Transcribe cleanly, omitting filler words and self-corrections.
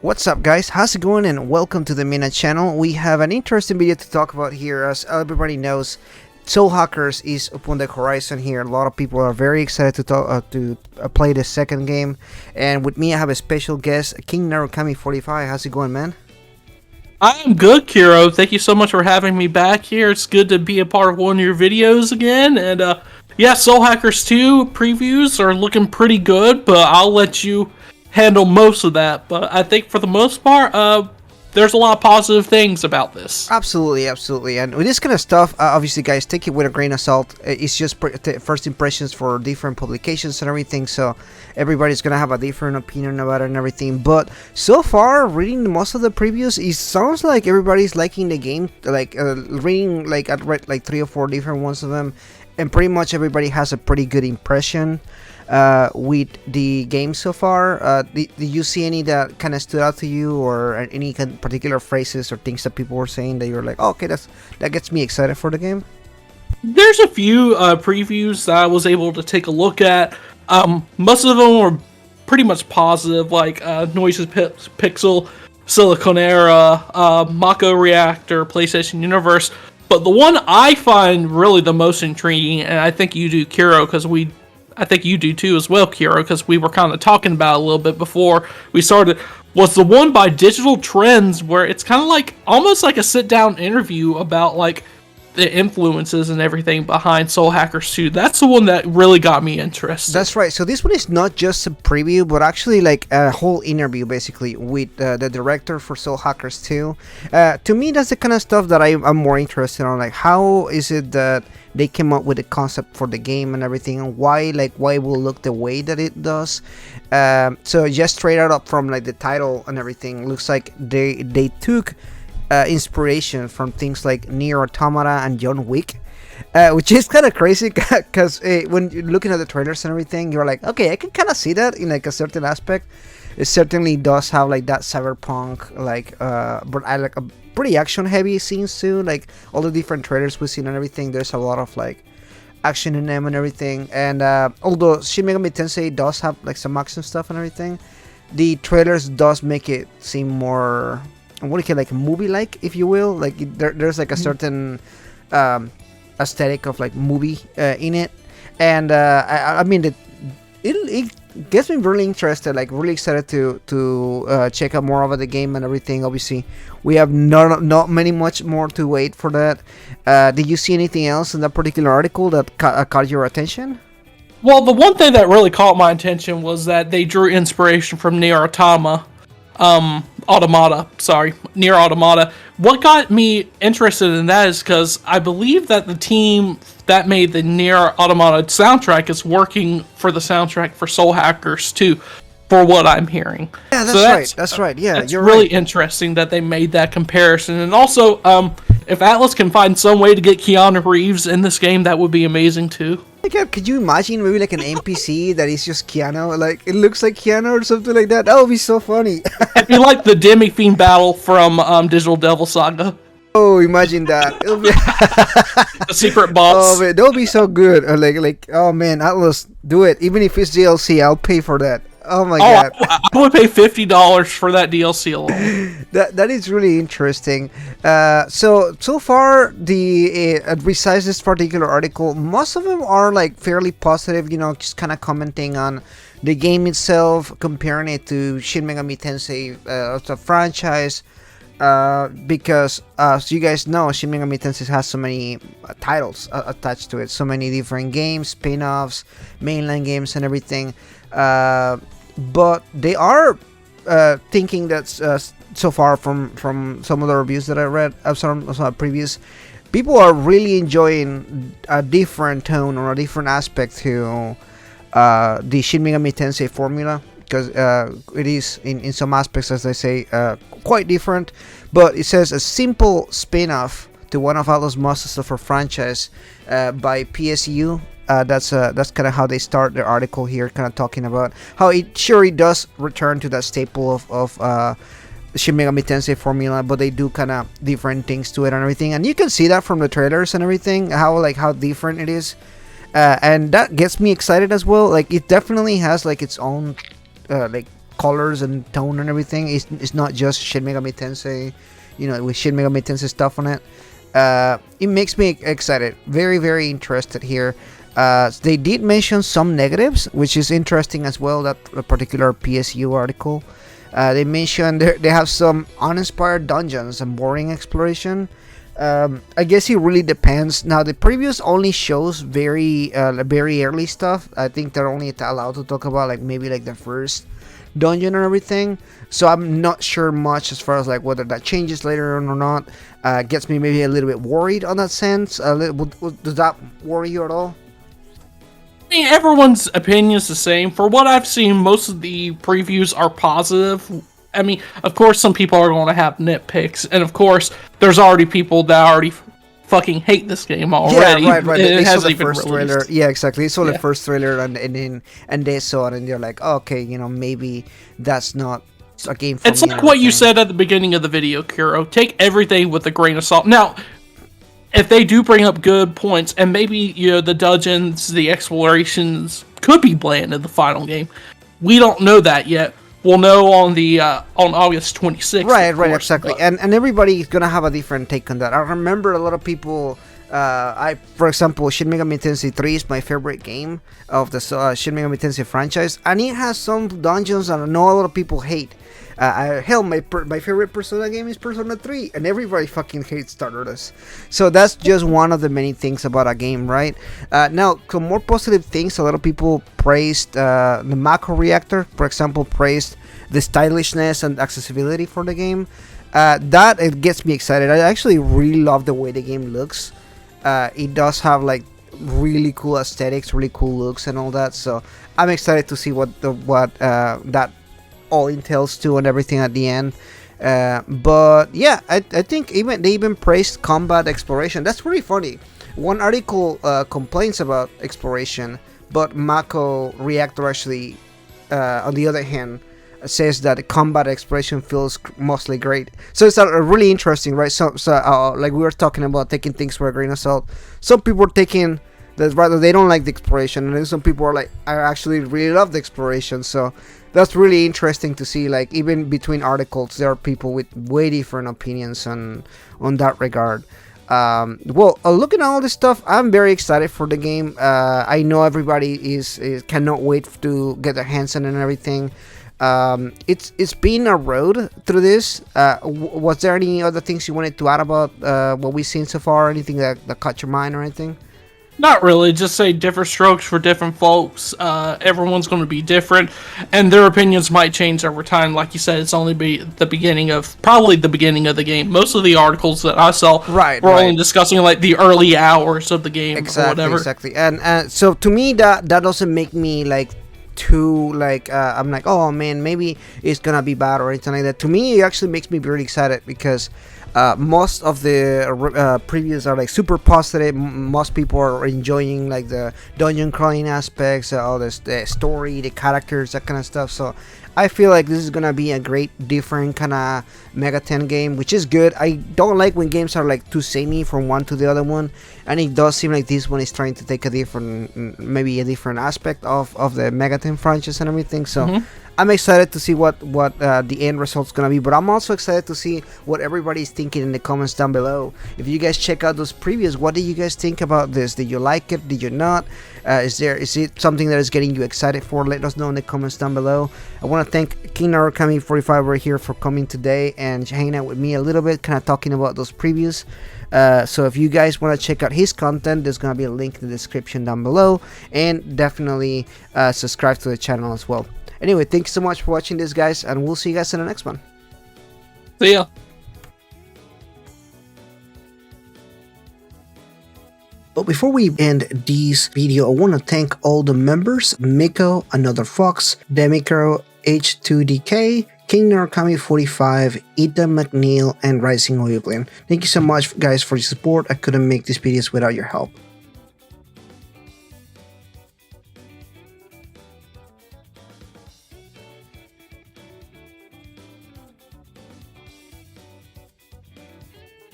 What's up guys, how's it going and welcome to the Mina channel. We have an interesting video to talk about here. As everybody knows, Soul Hackers is upon the horizon here. A lot of people are very excited to play the second game, and with me I have a special guest, King Narukami 45. How's it going, man? I'm good, Kiro. Thank you so much for having me back here. It's good to be a part of one of your videos again. And yeah, Soul Hackers 2 previews are looking pretty good, but I'll let you handle most of that. But I think for the most part, there's a lot of positive things about this. Absolutely. And with this kind of stuff, obviously, guys, take it with a grain of salt. It's just first impressions for different publications and everything, so everybody's gonna have a different opinion about it and everything. But so far, reading most of the previews, it sounds like everybody's liking the game. Like reading, like I've read like 3 or 4 different ones of them, and pretty much everybody has a pretty good impression with the game so far. Did you see any that kind of stood out to you, or any particular phrases or things that people were saying that you're like, oh, okay, that gets me excited for the game? There's a few previews that I was able to take a look at. Most of them were pretty much positive, like Noises Pixel, Siliconera, Mako Reactor, PlayStation Universe. But the one I find really the most intriguing, and I think you do, Kiro, I think you do too as well, Kiro, because we were kind of talking about it a little bit before we started, was the one by Digital Trends, where it's kind of like, almost like a sit-down interview about like the influences and everything behind Soul Hackers 2. That's the one that really got me interested. That's right. So this one is not just a preview, but actually like a whole interview basically with the director for Soul Hackers 2. To me, that's the kind of stuff that I'm more interested on. Like, how is it that they came up with the concept for the game and everything, and why it will look the way that it does. So just straight out up from like the title and everything, looks like they took inspiration from things like Nier Automata and John Wick, which is kind of crazy because when you're looking at the trailers and everything, you're like, okay, I can kind of see that in like a certain aspect. It certainly does have like that cyberpunk, like but I like a pretty action heavy scenes too. Like all the different trailers we've seen and everything, there's a lot of like action in them and everything. And although Shin Megami Tensei does have like some action stuff and everything, the trailers does make it seem more, what do you call, like movie-like, if you will. Like there's like a certain aesthetic of like movie in it, and I mean it gets me really interested, like really excited to check out more about the game and everything. Obviously, we have not much more to wait for that. Did you see anything else in that particular article that caught your attention? Well, the one thing that really caught my attention was that they drew inspiration from Nier Automata. What got me interested in that is because I believe that the team that made the Nier Automata soundtrack is working for the soundtrack for Soul Hackers 2, for what I'm hearing. Yeah, that's right. Yeah, it's you're really right. interesting that they made that comparison. And also, if Atlus can find some way to get Keanu Reeves in this game, that would be amazing too. Could you imagine maybe like an NPC that is just Keanu, like it looks like Keanu or something like that? That would be so funny. It'd be like the Demi-Fiend battle from Digital Devil Saga. Oh, imagine that. It'll be The secret boss. Oh man, that would be so good. Like oh man, Atlas, do it. Even if it's DLC, I'll pay for that. Oh my god. I would pay $50 for that DLC alone. That is really interesting. So far, besides this particular article, most of them are like fairly positive. You know, just kind of commenting on the game itself, comparing it to Shin Megami Tensei, the franchise. Because as you guys know, Shin Megami Tensei has so many titles attached to it, so many different games, spin-offs, mainline games, and everything. But they are thinking that so far from some of the reviews that I read, some previous, people are really enjoying a different tone or a different aspect to the Shin Megami Tensei formula, because it is in some aspects, as I say, quite different. But it says a simple spin-off to one of Atlus' most successful franchise by PSU. That's kind of how they start their article here, kind of talking about how it does return to that staple of Shin Megami Tensei formula, but they do kind of different things to it and everything. And you can see that from the trailers and everything, how different it is. And that gets me excited as well. Like, it definitely has like its own like colors and tone and everything. It's not just Shin Megami Tensei, with Shin Megami Tensei stuff on it. It makes me excited. Very, very interested here. They did mention some negatives, which is interesting as well, that particular PSU article. They mentioned they have some uninspired dungeons and boring exploration. I guess it really depends. Now, the previews only shows very early stuff. I think they're only allowed to talk about maybe the first dungeon and everything. So I'm not sure much as far as whether that changes later on or not. Gets me maybe a little bit worried on that sense. Does that worry you at all? I mean, everyone's opinion is the same. For what I've seen, most of the previews are positive. I mean, of course, some people are going to have nitpicks, and of course, there's already people that already fucking hate this game already. Yeah, right. They saw hasn't the even first released. trailer. Yeah, exactly. They saw the first trailer, and they saw it, and they're like, okay, maybe that's not a game for me. It's like what you said at the beginning of the video, Kuro. Take everything with a grain of salt. Now, if they do bring up good points, and maybe the dungeons, the explorations could be bland in the final game, we don't know that yet. We'll know on August 26th. Right, exactly. And everybody's gonna have a different take on that. I remember a lot of people. For example, Shin Megami Tensei 3 is my favorite game of the Shin Megami Tensei franchise, and it has some dungeons that I know a lot of people hate. Hell, my favorite Persona game is Persona 3, and everybody fucking hates Stardust. So that's just one of the many things about a game, right? Now, some more positive things. A lot of people praised the Mako Reactor, for example, praised the stylishness and accessibility for the game. That it gets me excited. I actually really love the way the game looks. It does have really cool aesthetics, really cool looks, and all that. So I'm excited to see what that all entails too, and everything at the end. But yeah, I think they even praised combat exploration. That's pretty funny. One article complains about exploration, but Mako Reactor actually, on the other hand, says that combat exploration feels mostly great. So it's really interesting, right? So like we were talking about taking things for a grain of salt. Some people are taking that rather they don't like the exploration, and then some people are like, I actually really love the exploration. So that's really interesting to see. Even between articles, there are people with way different opinions on that regard. Looking at all this stuff, I'm very excited for the game. I know everybody is cannot wait to get their hands on it and everything. It's been a road through this. Was there any other things you wanted to add about what we've seen so far? Anything that caught your mind or anything? Not really. Just say different strokes for different folks. Everyone's going to be different, and their opinions might change over time. Like you said, it's only probably the beginning of the game. Most of the articles that I saw were only discussing the early hours of the game or whatever. Exactly. And so to me, that doesn't make me too I'm like, oh man, maybe it's gonna be bad or anything like that. To me, it actually makes me really excited because most of the previews are super positive. Most people are enjoying the dungeon crawling aspects, all the story, the characters, that kind of stuff. So I feel like this is gonna be a great different kind of Megaten game, which is good. I don't like when games are too samey from one to the other one, and it does seem like this one is trying to take a different aspect of the Megaten franchise and everything. So I'm excited to see what the end result's gonna be, but I'm also excited to see what everybody's thinking in the comments down below. If you guys check out those previews, what do you guys think about this? Did you like it? Did you not? Is it something that is getting you excited for? Let us know in the comments down below. I want to thank King Narukami 45 right here for coming today and hanging out with me a little bit, kind of talking about those previews. So if you guys want to check out his content, there's gonna be a link in the description down below, and definitely subscribe to the channel as well. Anyway, thanks so much for watching this, guys, and we'll see you guys in the next one. See ya. But before we end this video, I want to thank all the members: Miko, Another Fox, Demicro, H2DK, King Narukami 45, Ethan McNeil, and Rising Oilblin. Thank you so much, guys, for your support. I couldn't make these videos without your help.